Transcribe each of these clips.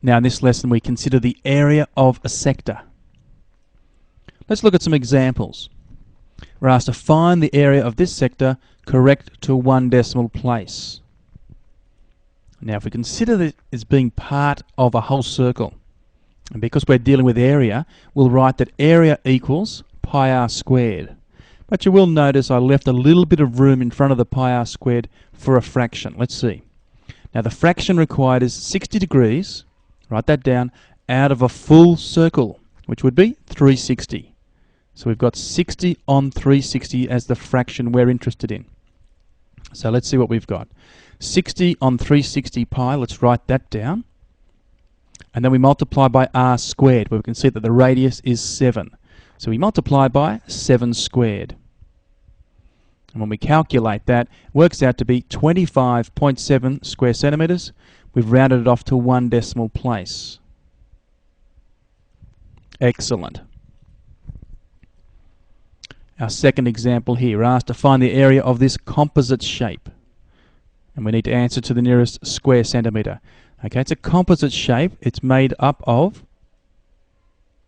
Now in this lesson we consider the area of a sector. Let's look at some examples. We're asked to find the area of this sector correct to 1 decimal place. Now if we consider this as being part of a whole circle, and because we're dealing with area, we'll write that area equals πr squared. But you will notice I left a little bit of room in front of the πr squared for a fraction. Let's see. Now the fraction required is 60 degrees, write that down, out of a full circle, which would be 360. So we've got 60 on 360 as the fraction we're interested in. So let's see what we've got. 60 on 360 pi, let's write that down. And then we multiply by r squared, where we can see that the radius is 7. So we multiply by 7 squared. And when we calculate that, it works out to be 25.7 square centimetres. We've rounded it off to 1 decimal place. Excellent. Our second example here, we're asked to find the area of this composite shape. And we need to answer to the nearest square centimetre. Okay, it's a composite shape. It's made up of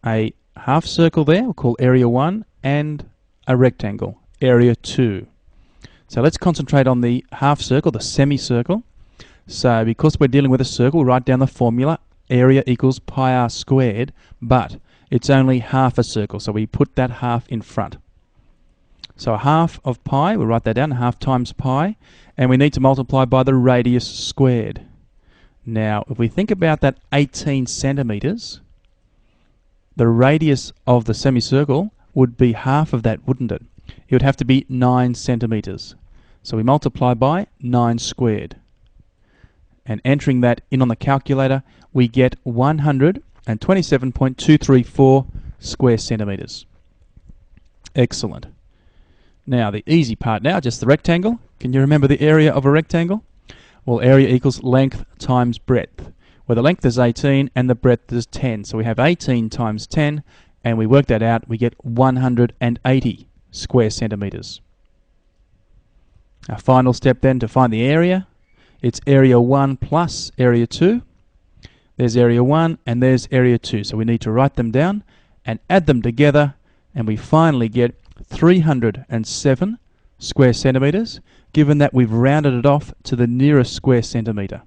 a half circle there, we'll call area 1, and a rectangle, area 2. So let's concentrate on the half circle, the semicircle. So because we're dealing with a circle, we'll write down the formula, area equals πr squared, but it's only half a circle, so we put that half in front. So a half of pi, we'll write that down, half times pi, and we need to multiply by the radius squared. Now, if we think about that 18 centimetres, the radius of the semicircle would be half of that, wouldn't it? It would have to be 9 centimetres. So we multiply by 9 squared. And entering that in on the calculator, we get 127.234 square centimetres. Excellent. Now the easy part now, just the rectangle. Can you remember the area of a rectangle? Well, area equals length times breadth, where the length is 18 and the breadth is 10. So we have 18 times 10, and we work that out, we get 180 square centimetres. Our final step then to find the area, it's area 1 plus area 2. There's area 1 and there's area 2. So we need to write them down and add them together, and we finally get 307 square centimetres, given that we've rounded it off to the nearest square centimetre.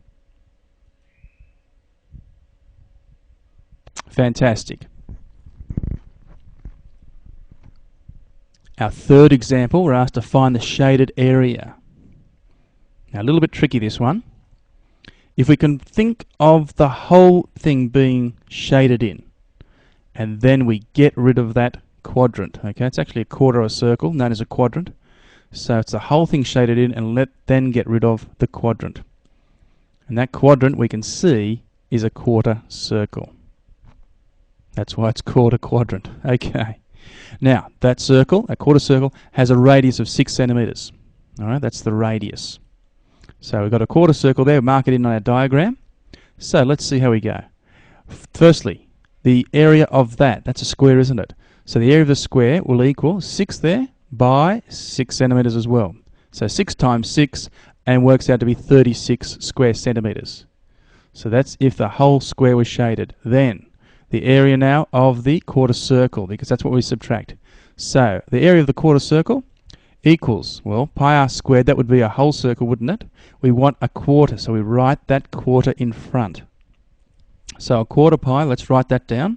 Fantastic. Our third example, we're asked to find the shaded area. Now a little bit tricky this one. If we can think of the whole thing being shaded in, and then we get rid of that quadrant. Okay, it's actually a quarter of a circle, known as a quadrant. So it's the whole thing shaded in, and then get rid of the quadrant. And that quadrant we can see is a quarter circle. That's why it's called a quadrant. Okay. Now that circle, a quarter circle, has a radius of 6 centimetres. Alright, that's the radius. So we've got a quarter circle there, mark it in on our diagram. So let's see how we go. Firstly, the area of that's a square, isn't it? So the area of the square will equal 6 there by 6 centimetres as well. So 6 times 6, and works out to be 36 square centimetres. So that's if the whole square was shaded. Then the area now of the quarter circle, because that's what we subtract. So the area of the quarter circle equals, well, πr squared, that would be a whole circle, wouldn't it? We want a quarter, so we write that quarter in front. So a quarter pi, let's write that down.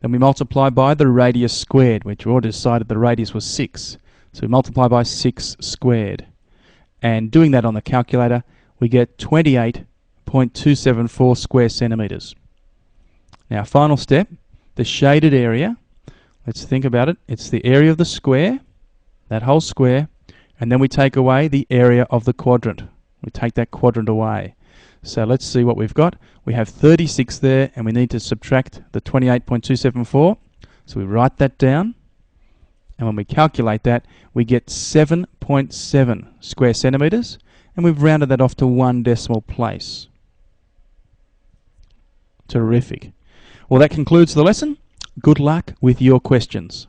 Then we multiply by the radius squared, which we already decided the radius was 6. So we multiply by 6 squared. And doing that on the calculator, we get 28.274 square centimetres. Now final step, the shaded area. Let's think about it. It's the area of the square, that whole square, and then we take away the area of the quadrant. We take that quadrant away. So let's see what we've got. We have 36 there, and we need to subtract the 28.274. So we write that down, and when we calculate that, we get 7.7 square centimetres, and we've rounded that off to 1 decimal place. Terrific. Well, that concludes the lesson. Good luck with your questions.